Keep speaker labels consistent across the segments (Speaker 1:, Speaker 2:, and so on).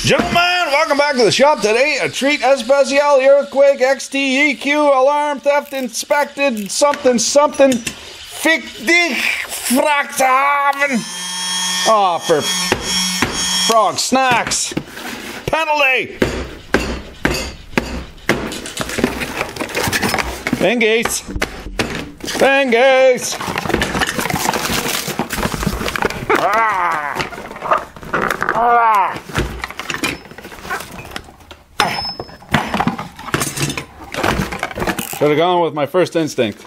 Speaker 1: Gentlemen, welcome back to the shop today. A treat especial, the earthquake, XTEQ, alarm, theft, inspected, something, fick dich, frachtaven. Oh, for frog snacks. Penalty. Bengate. Bengate. Should have gone with my first instinct.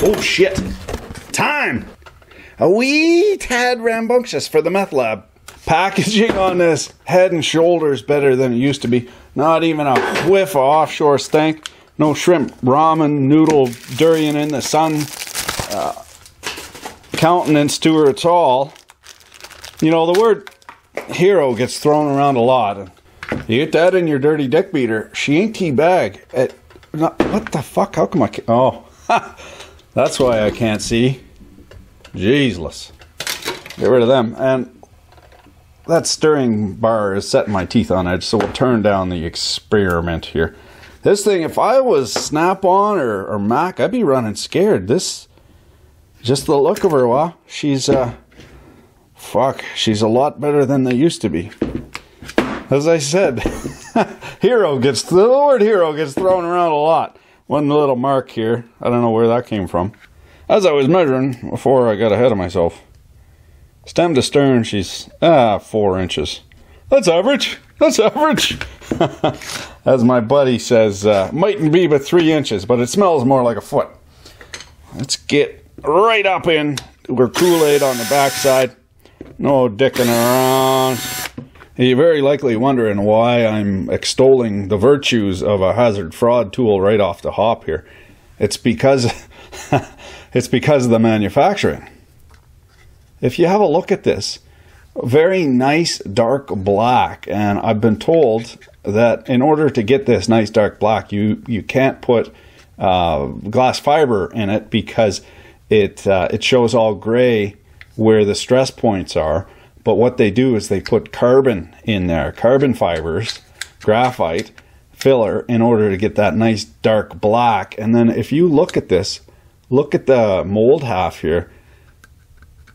Speaker 1: Oh shit. Time! A wee tad rambunctious for the meth lab. Packaging on this head and shoulders better than it used to be. Not even a whiff of offshore stank. No shrimp, ramen, noodle, durian in the sun. Countenance to her at all. You know, the word hero gets thrown around a lot. You get that in your dirty dick beater. She ain't teabag. What the fuck? How come I can't? Oh, that's why I can't see. Jeezless. Get rid of them. And that stirring bar is setting my teeth on edge, so we'll turn down the experiment here. This thing, if I was Snap-on or Mac, I'd be running scared. This, just the look of her, wow. She's, fuck, she's a lot better than they used to be. As I said, the word hero gets thrown around a lot. One little mark here. I don't know where that came from. As I was measuring before I got ahead of myself. Stem to stern, she's 4 inches. That's average. That's average. As my buddy says, mightn't be but 3 inches, but it smells more like a foot. Let's get right up in. We're Kool-Aid on the backside. No dicking around. You're very likely wondering why I'm extolling the virtues of a hazard fraud tool right off the hop here. It's because it's because of the manufacturing. If you have a look at this, very nice dark black, and I've been told that in order to get this nice dark black, you can't put glass fiber in it because it shows all gray where the stress points are. But what they do is they put carbon in there, carbon fibers, graphite, filler, in order to get that nice dark black. And then if you look at this, look at the mold half here.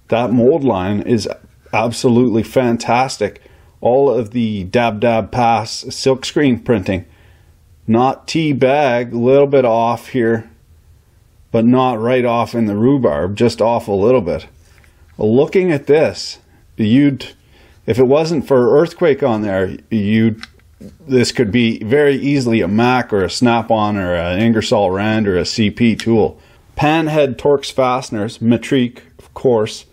Speaker 1: That mold line is absolutely fantastic. All of the dab pass silkscreen printing, not T-bag, a little bit off here, but not right off in the rhubarb, just off a little bit. Looking at this, if it wasn't for earthquake on there, this could be very easily a Mac or a Snap-on or an Ingersoll Rand or a CP tool. Panhead Torx fasteners, metrique, of course,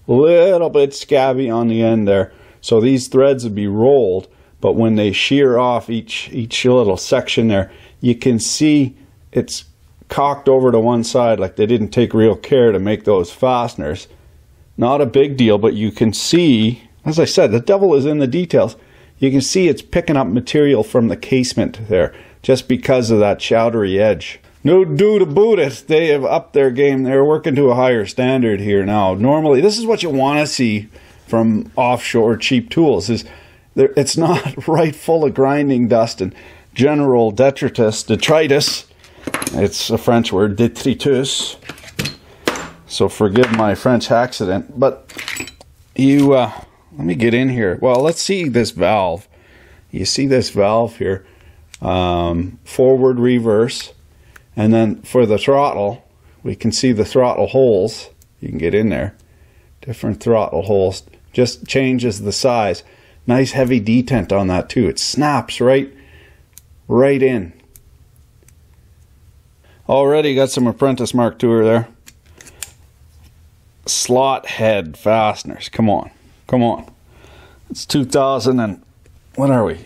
Speaker 1: a little bit scabby on the end there. So these threads would be rolled, but when they shear off each little section there, you can see it's cocked over to one side like they didn't take real care to make those fasteners. Not a big deal, but you can see, as I said, the devil is in the details. You can see it's picking up material from the casement there, just because of that chowdery edge. No do to boot it. They have upped their game. They're working to a higher standard here now. Normally, this is what you want to see from offshore cheap tools. It's not right full of grinding dust and general detritus. It's a French word, detritus. So forgive my French accident, but let me get in here. Well, let's see this valve. You see this valve here, forward, reverse, and then for the throttle, we can see the throttle holes. You can get in there. Different throttle holes. Just changes the size. Nice heavy detent on that too. It snaps right in. Already got some apprentice mark to her there. Slot head fasteners. Come on. It's 2000 and what are we?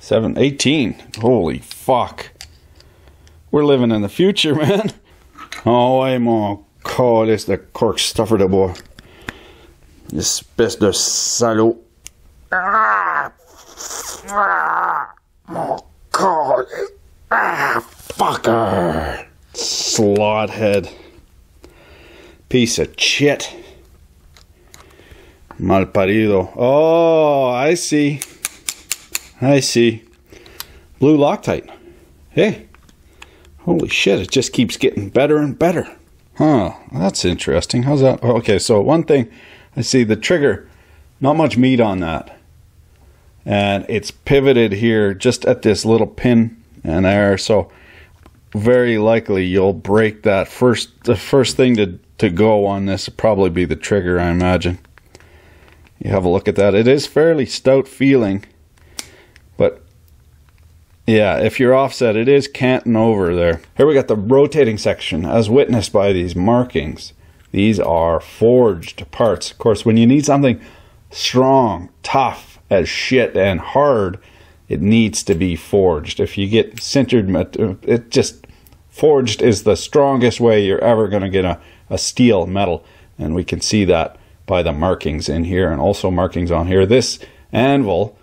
Speaker 1: 18. Holy fuck. We're living in the future, man. Oh, I'm gonna call this the cork stuffer de boy. Espèce de salaud. Oh god. Fucker. Slot head. Piece of shit. Malparido. Oh, I see. I see. Blue Loctite. Hey. Holy shit, it just keeps getting better and better. Huh, that's interesting. How's that? Oh, okay, so one thing, I see the trigger, not much meat on that. And it's pivoted here just at this little pin and there, so very likely you'll break that. The first thing to go on this will probably be the trigger, I imagine. You have a look at that. It is fairly stout feeling, but yeah, if you're offset, it is canting over there. Here we got the rotating section, as witnessed by these markings. These are forged parts. Of course, when you need something strong, tough as shit, and hard, it needs to be forged. If you get sintered, it just, forged is the strongest way you're ever going to get a steel metal. And we can see that by the markings in here, and also markings on here. This anvil,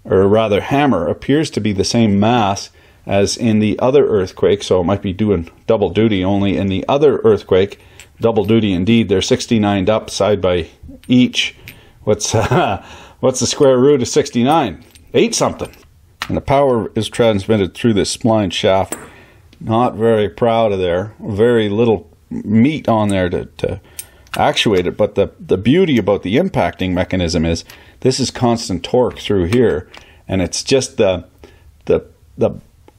Speaker 1: or rather hammer, appears to be the same mass as in the other earthquake, so it might be doing double duty. Only in the other earthquake, double duty indeed, they're 69'd up side by each. What's the square root of 69? 8 something. And the power is transmitted through this spline shaft. Not very proud of there. Very little meat on there to actuate it, but the beauty about the impacting mechanism is this is constant torque through here, and it's just the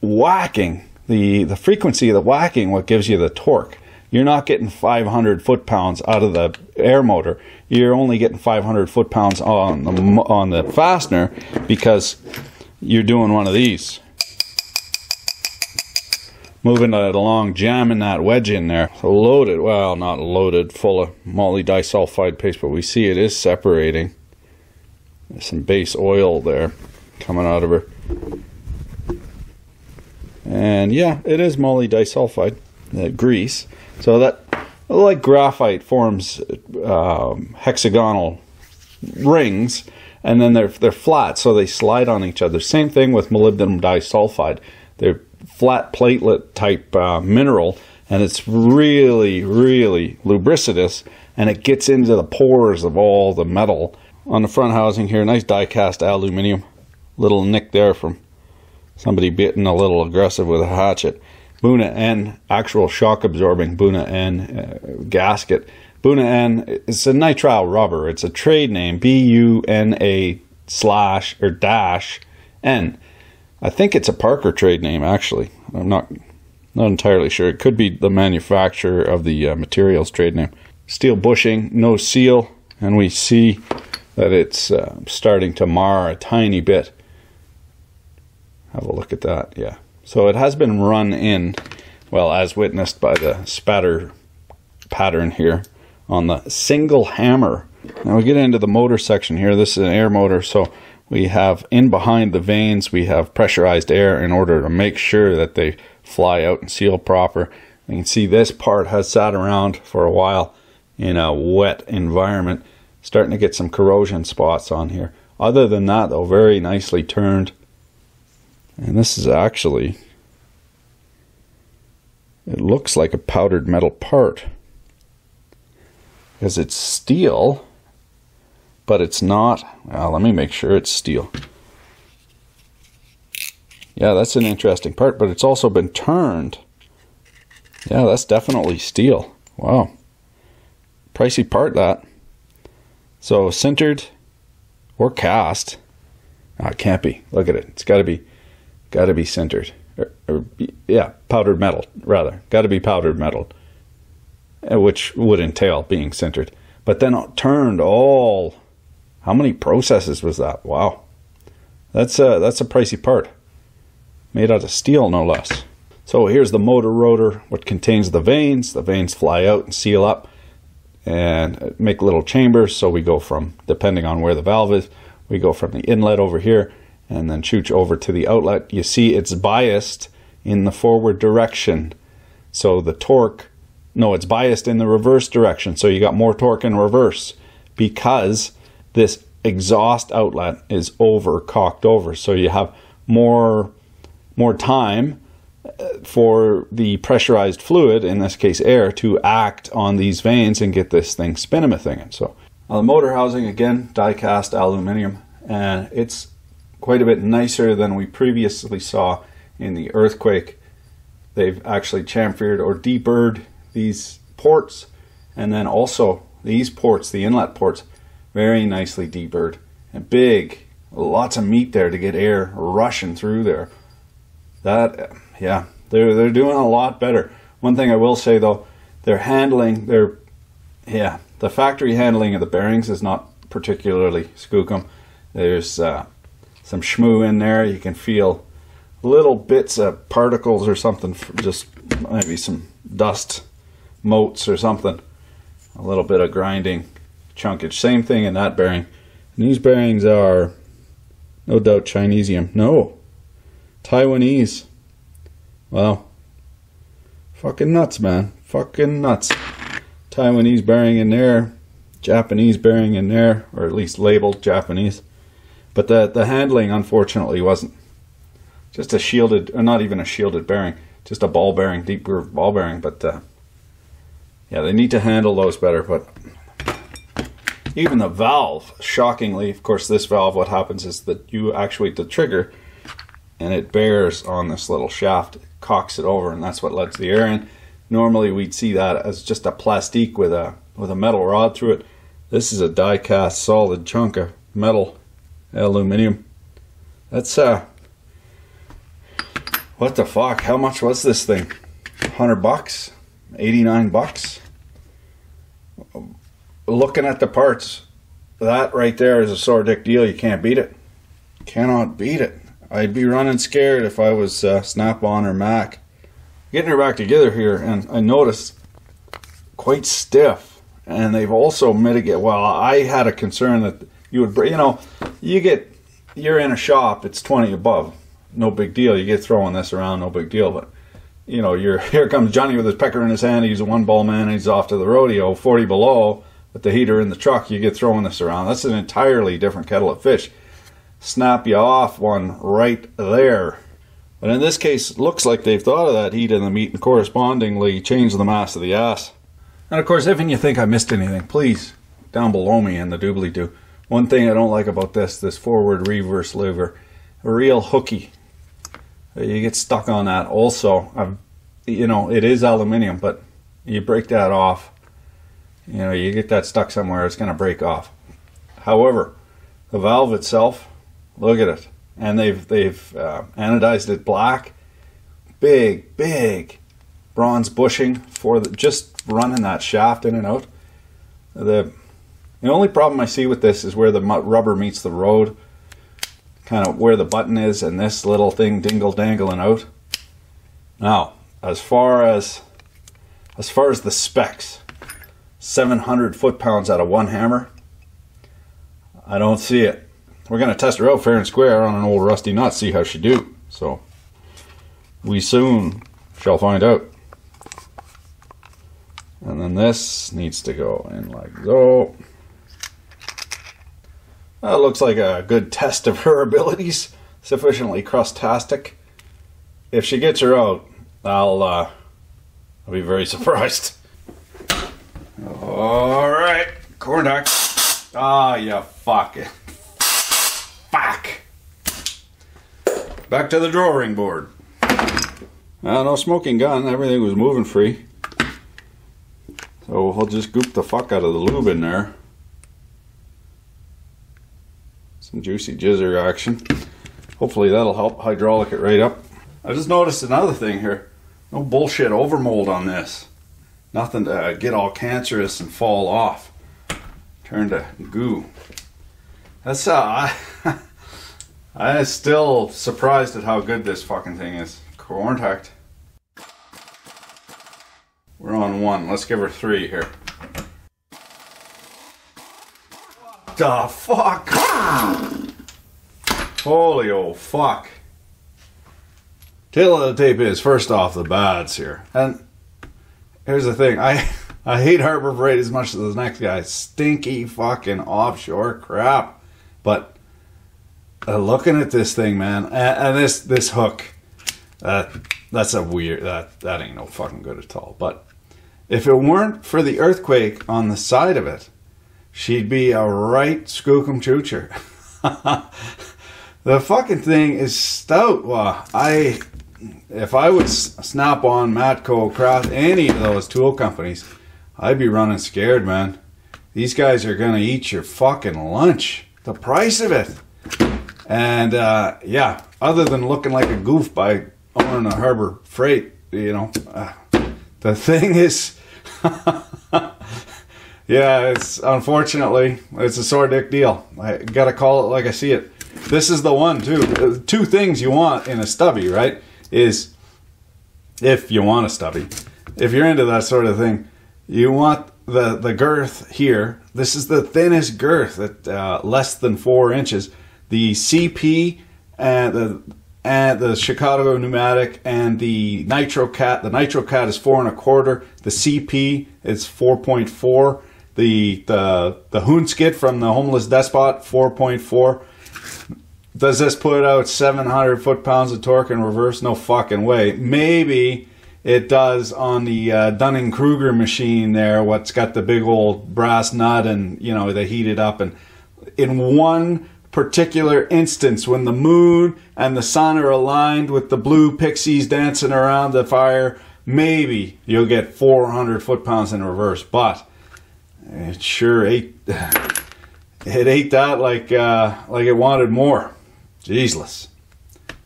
Speaker 1: whacking, the frequency of the whacking what gives you the torque. You're not getting 500 foot-pounds out of the air motor. You're only getting 500 foot-pounds on the fastener because you're doing one of these. Moving it along, jamming that wedge in there. So loaded, well, not loaded, full of moly disulfide paste, but we see it is separating. There's some base oil there coming out of her. And yeah, it is moly disulfide, grease. So that, like graphite, forms hexagonal rings, and then they're flat, so they slide on each other. Same thing with molybdenum disulfide. They're flat platelet type mineral, and it's really, really lubricitous, and it gets into the pores of all the metal. On the front housing here, nice die cast aluminium. Little nick there from somebody getting a little aggressive with a hatchet. Buna N, actual shock absorbing Buna N gasket. Buna N is a nitrile rubber. It's a trade name, BUNA / or dash N. I think it's a Parker trade name, actually. I'm not entirely sure. It could be the manufacturer of the materials trade name. Steel bushing, no seal, and we see that it's starting to mar a tiny bit. Have a look at that, yeah. So it has been run in, well, as witnessed by the spatter pattern here on the single hammer. Now we get into the motor section here. This is an air motor, so we have in behind the vanes, we have pressurized air in order to make sure that they fly out and seal proper. You can see this part has sat around for a while in a wet environment, starting to get some corrosion spots on here. Other than that, though, very nicely turned. And this is actually, it looks like a powdered metal part because it's steel, but it's not. Well, let me make sure it's steel. Yeah, that's an interesting part, but it's also been turned. Yeah, that's definitely steel. Wow. Pricey part, that. So sintered or cast. Oh, it can't be. Look at it. It's got to be sintered. Yeah, powdered metal, rather. Got to be powdered metal, which would entail being sintered. But then it turned all. How many processes was that? Wow. That's a pricey part. Made out of steel, no less. So here's the motor rotor, what contains the vanes. The vanes fly out and seal up and make little chambers. So we go from, depending on where the valve is, we go from the inlet over here and then shoot over to the outlet. You see it's biased in the forward direction. So the torque, no, it's biased in the reverse direction. So you got more torque in reverse because this exhaust outlet is cocked over. So you have more time for the pressurized fluid, in this case air, to act on these vanes and get this thing spinning. So The motor housing, again, die-cast aluminum, and it's quite a bit nicer than we previously saw in the earthquake. They've actually chamfered or deburred these ports, and then also these ports, the inlet ports, very nicely deburred and big. Lots of meat there to get air rushing through there. That, yeah, they're doing a lot better. One thing I will say though, their handling, the factory handling of the bearings is not particularly skookum. There's some schmoo in there. You can feel little bits of particles or something, just maybe some dust motes or something. A little bit of grinding chunkage. Same thing in that bearing. And these bearings are no doubt Chinesium. No, Taiwanese. Wow. Fucking nuts, man. Fucking nuts. Taiwanese bearing in there. Japanese bearing in there. Or at least labeled Japanese. But the handling, unfortunately, wasn't. Just a shielded, or not even a shielded bearing. Just a ball bearing, deep groove ball bearing. But, yeah, they need to handle those better. But even the valve, shockingly, of course, this valve, what happens is that you actuate the trigger and it bears on this little shaft, it cocks it over, and that's what lets the air in. Normally we'd see that as just a plastique with a metal rod through it. This is a die-cast solid chunk of metal, aluminum. That's what the fuck? How much was this thing? $100? 89 bucks? Looking at the parts, that right there is a sore dick deal. You can't beat it. Cannot beat it. I'd be running scared if I was Snap-on or Mac. Getting her back together here, and I noticed quite stiff. And they've also mitigated. Well, I had a concern that you would, you know, you're in a shop, it's 20 above, no big deal. You get throwing this around, no big deal. But you know, here comes Johnny with his pecker in his hand. He's a one-ball man. He's off to the rodeo. 40 below. With the heater in the truck, you get throwing this around. That's an entirely different kettle of fish. Snap you off one right there. But in this case, it looks like they've thought of that heat in the meat and correspondingly changed the mass of the ass. And of course, if you think I missed anything, please, down below me in the doobly-doo. One thing I don't like about this forward reverse lever, a real hooky. You get stuck on that. Also, you know, it is aluminium, but you break that off. You know, you get that stuck somewhere, it's going to break off. However, the valve itself, look at it. And they've anodized it black. Big bronze bushing for just running that shaft in and out. The only problem I see with this is where the rubber meets the road. Kind of where the button is and this little thing dingle-dangling out. Now, as far as the specs, 700 foot-pounds out of one hammer, I don't see it. We're going to test her out fair and square on an old rusty nut, see how she do. So, we soon shall find out. And then this needs to go in like so. That looks like a good test of her abilities. Sufficiently crustastic. If she gets her out, I'll be very surprised. Alright, contact. Ah, you fuck it. Fuck. Back to the drawing board. No smoking gun, everything was moving free. So we'll just goop the fuck out of the lube in there. Some juicy jizzer action. Hopefully that'll help hydraulic it right up. I just noticed another thing here. No bullshit overmold on this. Nothing to get all cancerous and fall off. Turn to goo. That's I'm still surprised at how good this fucking thing is. Contact. We're on 1. Let's give her 3 here. The fuck? Holy old fuck. Tail of the tape is, first off, the bads here. And here's the thing. I hate Harbor Freight as much as the next guy. Stinky fucking offshore crap. But looking at this thing, man, and this hook, that's a weird, that ain't no fucking good at all. But if it weren't for the earthquake on the side of it, she'd be a right skookum choocher. The fucking thing is stout. Well, if I would snap on Matco, Craft, any of those tool companies, I'd be running scared, man. These guys are gonna eat your fucking lunch. The price of it. And yeah, other than looking like a goof by owning a Harbor Freight, you know, the thing is, yeah, it's unfortunately, it's a sore dick deal. I gotta call it like I see it. This is the one too. Two things you want in a stubby, right? Is if you want a stubby, if you're into that sort of thing, you want the girth here. This is the thinnest girth at less than 4 inches. The CP and the Chicago pneumatic and the Nitro Cat. The Nitro Cat is 4 1/4. The CP is 4.4. The Hoonskit from the Homeless Despot, 4.4. Does this put out 700 foot-pounds of torque in reverse? No fucking way. Maybe it does on the Dunning-Kruger machine there, what's got the big old brass nut and, you know, they heat it up. And in one particular instance, when the moon and the sun are aligned with the blue pixies dancing around the fire, maybe you'll get 400 foot-pounds in reverse. But it sure ate, it ate that like it wanted more. Jeezless.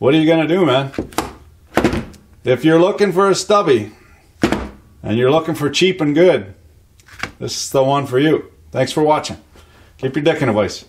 Speaker 1: What are you gonna do, man? If you're looking for a stubby and you're looking for cheap and good, this is the one for you. Thanks for watching. Keep your dick in a vice.